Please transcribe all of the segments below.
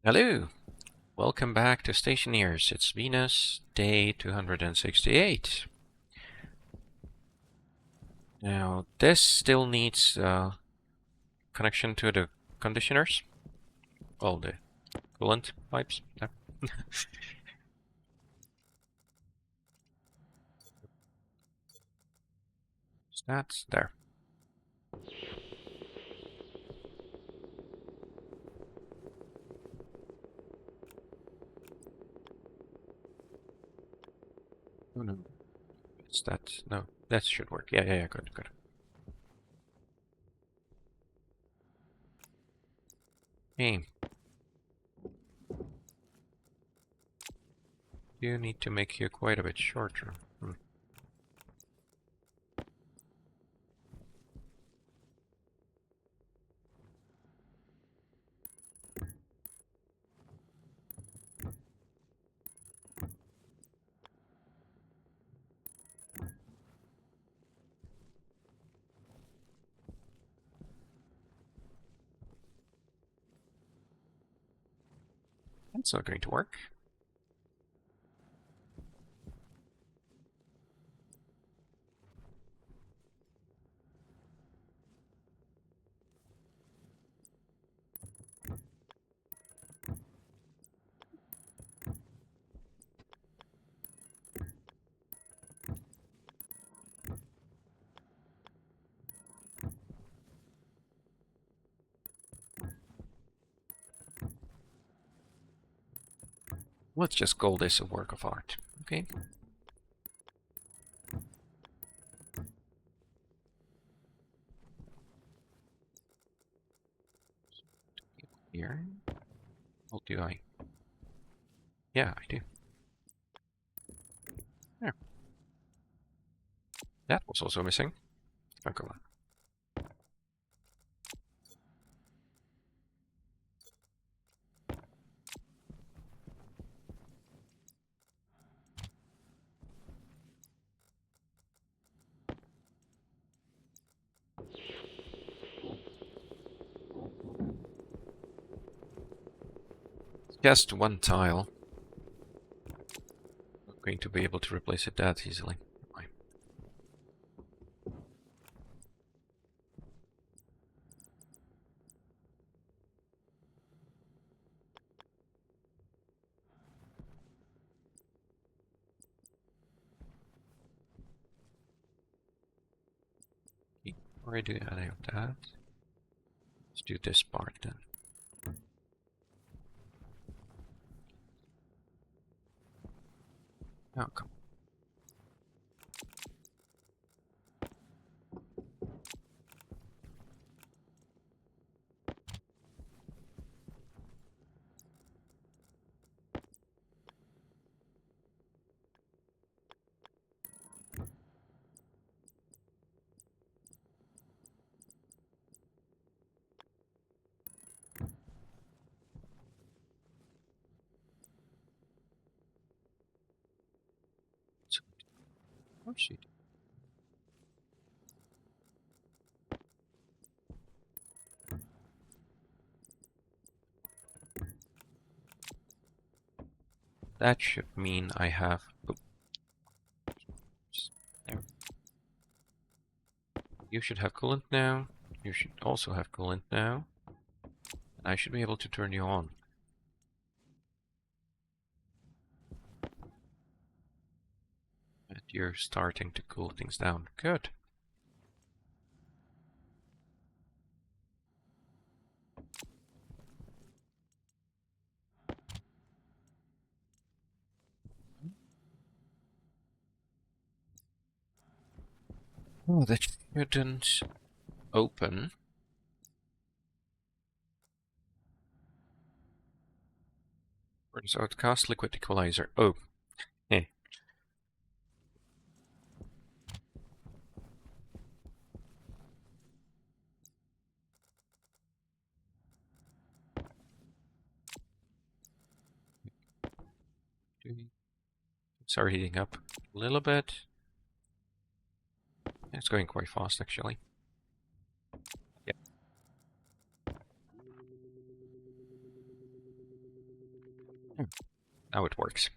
Hello, welcome back to Stationeers. It's Venus, day 268. Now, this still needs connection to the conditioners. Well, the coolant pipes. Yeah. That's there. Oh no, it's that. No, that should work. Yeah, good. Hey, you need to make you quite a bit shorter. That's not going to work. Let's just call this a work of art, okay? Here. What do I? Yeah, I do. There. That was also missing. Oh, come on. Just one tile. Not going to be able to replace it that easily. Fine. Before I do any of that, let's do this part then. Oh, come. Oh, shoot. That should mean I have. Oop. There. You should have coolant now. You should also have coolant now. And I should be able to turn you on. And you're starting to cool things down. Good. Oh, that shouldn't open. Turns out cast liquid equalizer. Oh, hey. It's heating up a little bit. It's going quite fast, actually. Yep. Now it works.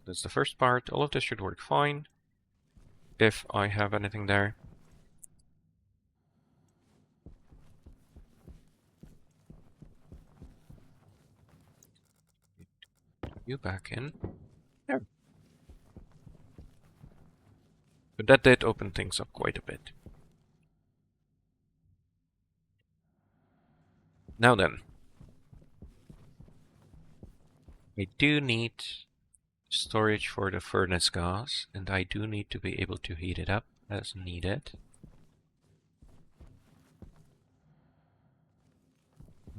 That's the first part. All of this should work fine. If I have anything there. You back in. Yeah. But that did open things up quite a bit. Now then. I do need storage for the furnace gas, and I do need to be able to heat it up as needed.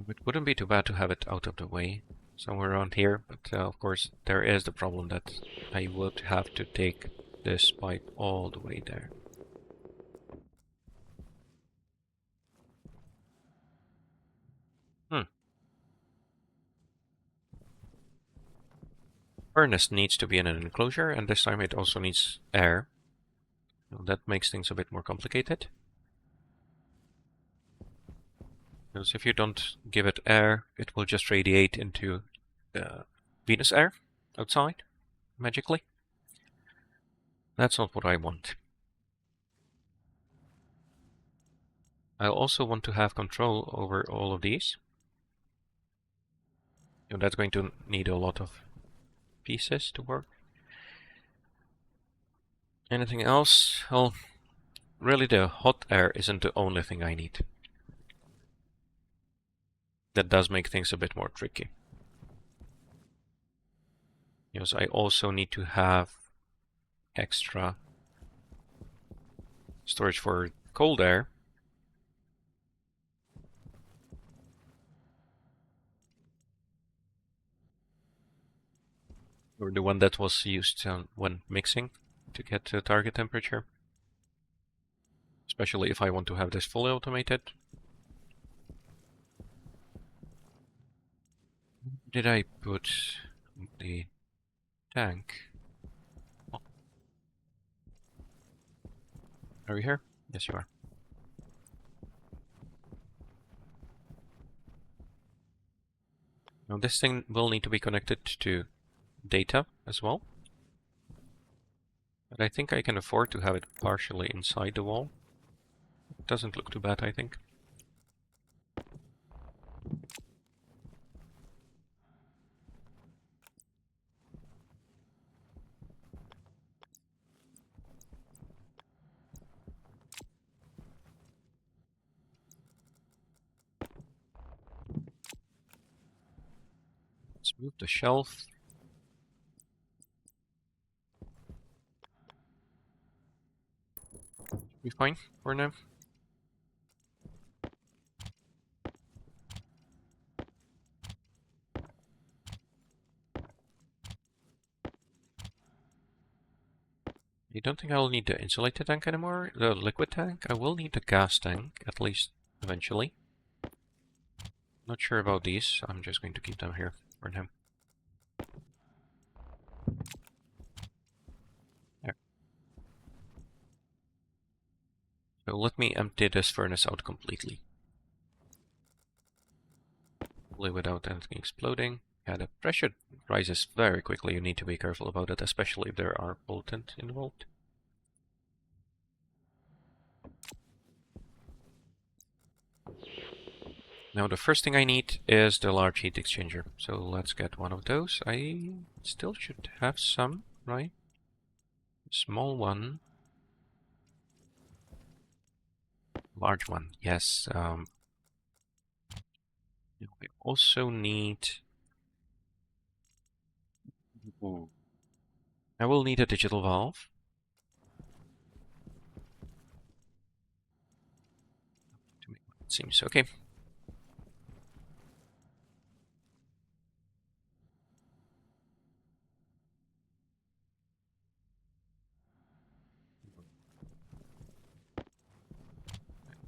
It wouldn't be too bad to have it out of the way somewhere around here, but of course there is the problem that I would have to take this pipe all the way there. Furnace needs to be in an enclosure, and this time it also needs air. That makes things a bit more complicated. Because if you don't give it air, it will just radiate into Venus air outside, magically. That's not what I want. I also want to have control over all of these. And that's going to need a lot of pieces to work. Anything else? Well, really the hot air isn't the only thing I need. That does make things a bit more tricky. Because I also need to have extra storage for cold air. Or the one that was used when mixing to get to target temperature. Especially if I want to have this fully automated. Did I put the tank? Oh. Are you here? Yes, you are. Now this thing will need to be connected to data as well. But I think I can afford to have it partially inside the wall. It doesn't look too bad, I think. Let's move the shelf. Be fine for now. I don't think I'll need the insulated tank anymore. The liquid tank. I will need the gas tank, at least eventually. Not sure about these. I'm just going to keep them here for now. There. So let me empty this furnace out completely. Hopefully without anything exploding. Yeah, the pressure rises very quickly. You need to be careful about it, especially if there are pollutant involved. Now the first thing I need is the large heat exchanger. So let's get one of those. I still should have some, right? Small one. Large one, yes. We also need... Ooh. I will need a digital valve. It seems okay.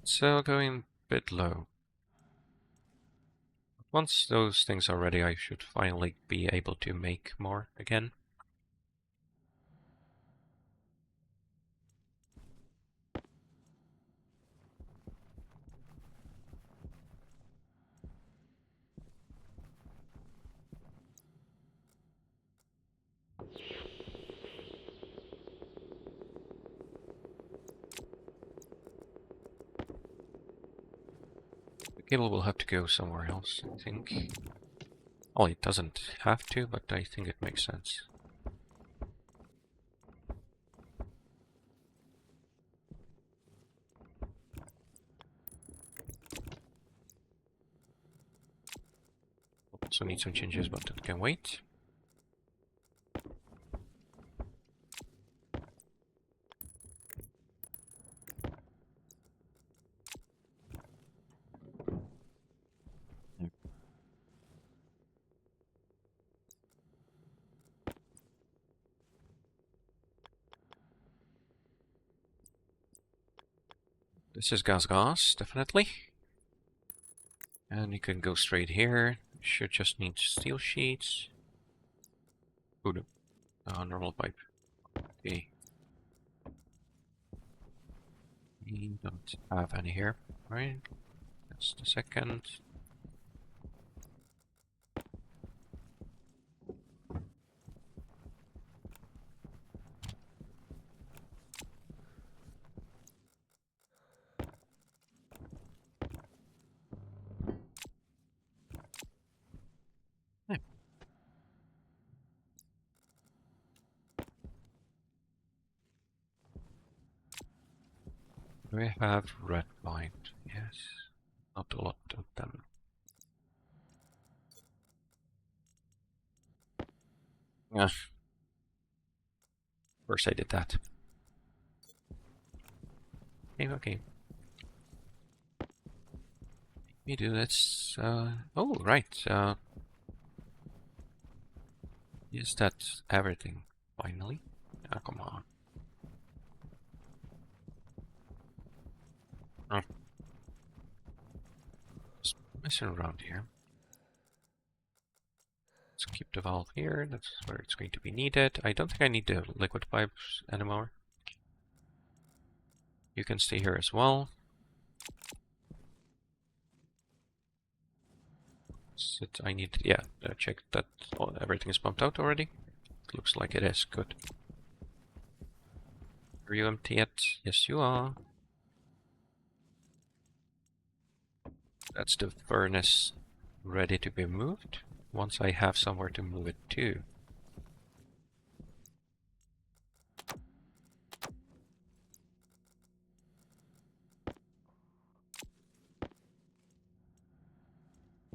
So going a bit low. Once those things are ready, I should finally be able to make more again. Cable will have to go somewhere else, I think. Well, it doesn't have to, but I think it makes sense. Also need some changes, but that can wait. This is gas, definitely. And you can go straight here. Should just need steel sheets. Oh no, normal pipe. Okay. We don't have any here, right? Just a second. Yeah. We have red pine, yes. Not a lot of them. Yeah. Of course I did that. Okay. We do this. Oh, right. Is that everything? Finally? Ah, come on. Oh. Just messing around here. Let's keep the valve here. That's where it's going to be needed. I don't think I need the liquid pipes anymore. You can stay here as well. I need, yeah, check that everything is pumped out already. Looks like it is. Good. Are you empty yet? Yes, you are. That's the furnace ready to be moved. Once I have somewhere to move it to.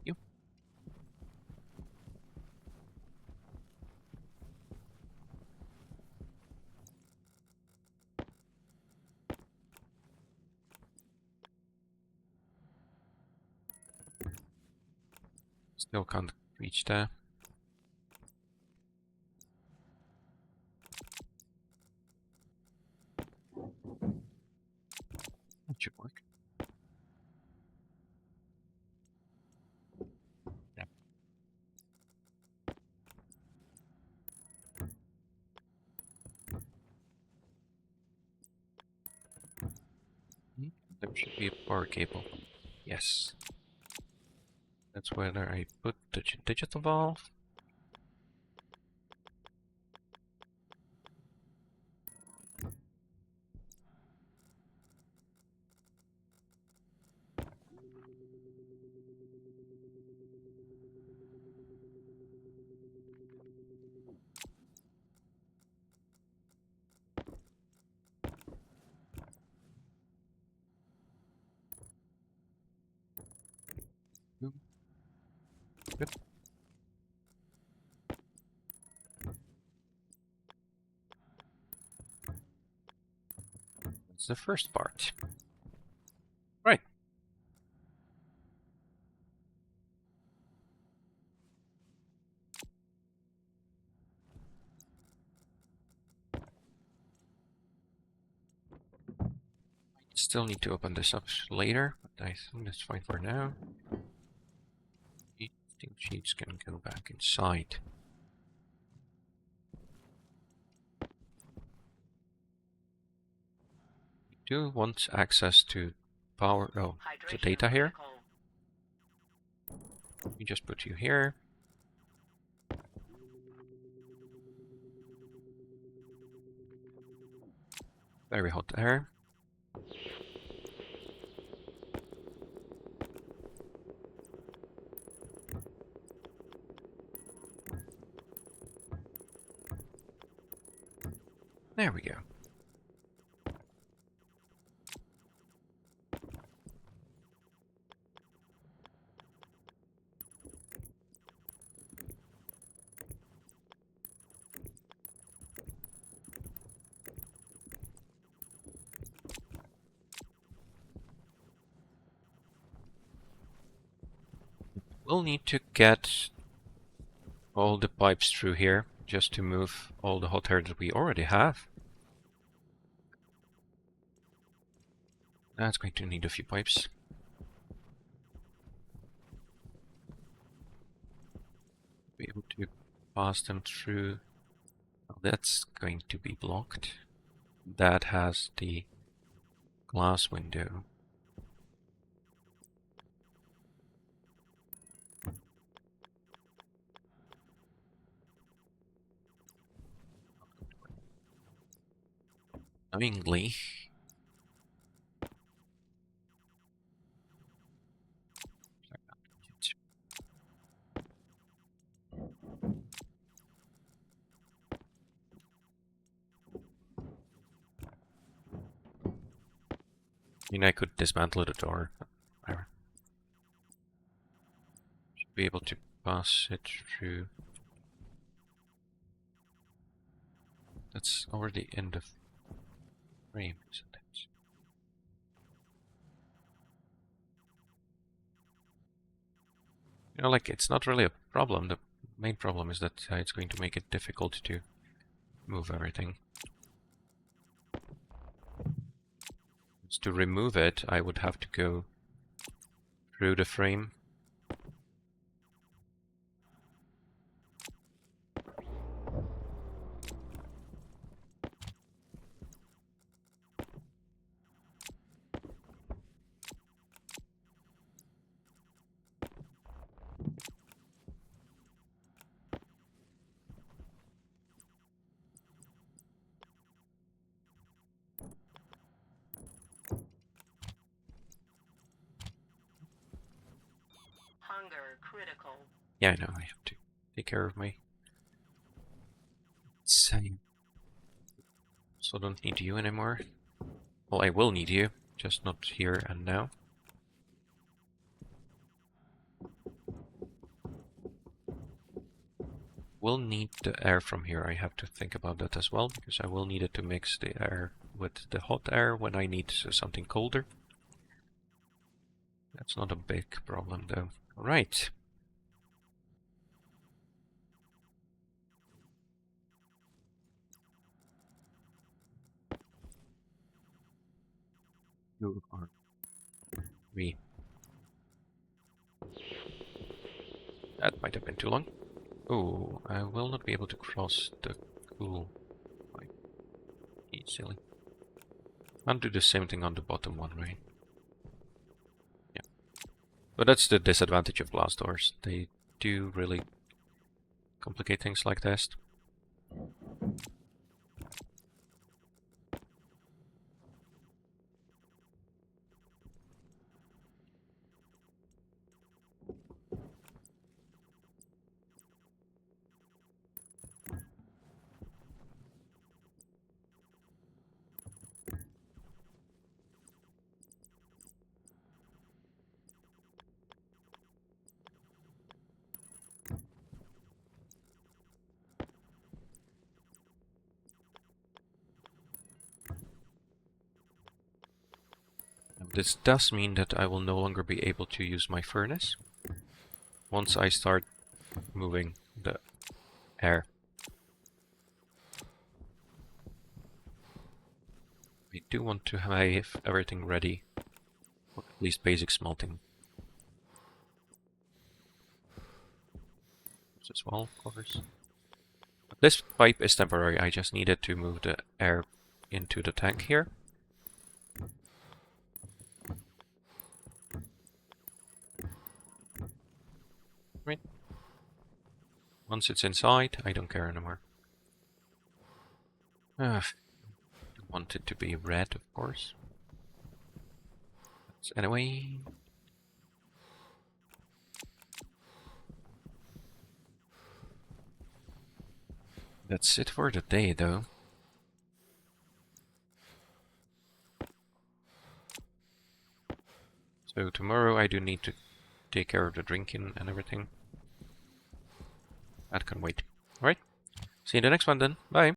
You. Still can't reach there. That should work. Yeah. There should be a power cable. Yes. That's where I put the digital valve. Good. That's the first part. Right. Still need to open this up later, but I think that's fine for now. Steel sheets can go back inside. We do want access to power, to data here. We just put you here. Very hot air. There we go. We'll need to get all the pipes through here just to move all the hot air that we already have. That's going to need a few pipes. Be able to pass them through. Oh, that's going to be blocked. That has the glass window. Annoyingly. I mean, I could dismantle the door. Whatever. Should be able to pass it through. That's already in the frame, isn't it? You know, like, it's not really a problem. The main problem is that it's going to make it difficult to move everything. To remove it, I would have to go through the frame. Hunger critical. Yeah, I know, I have to take care of my same. So I don't need you anymore. Well, I will need you, just not here and now. We'll need the air from here. I have to think about that as well, because I will need it to mix the air with the hot air when I need something colder. That's not a big problem, though. All right. You are me. That might have been too long. Oh, I will not be able to cross the cool pipe easily. I'll do the same thing on the bottom one, right? Yeah. But that's the disadvantage of glass doors. They do really complicate things like this. This does mean that I will no longer be able to use my furnace once I start moving the air. I do want to have everything ready, or at least basic smelting. As well, of course. But this pipe is temporary, I just needed to move the air into the tank here. Right. Once it's inside, I don't care anymore. I want it to be red, of course. But anyway. That's it for the day, though. So tomorrow I do need to take care of the drinking and everything. That can wait. Alright. See you in the next one then. Bye.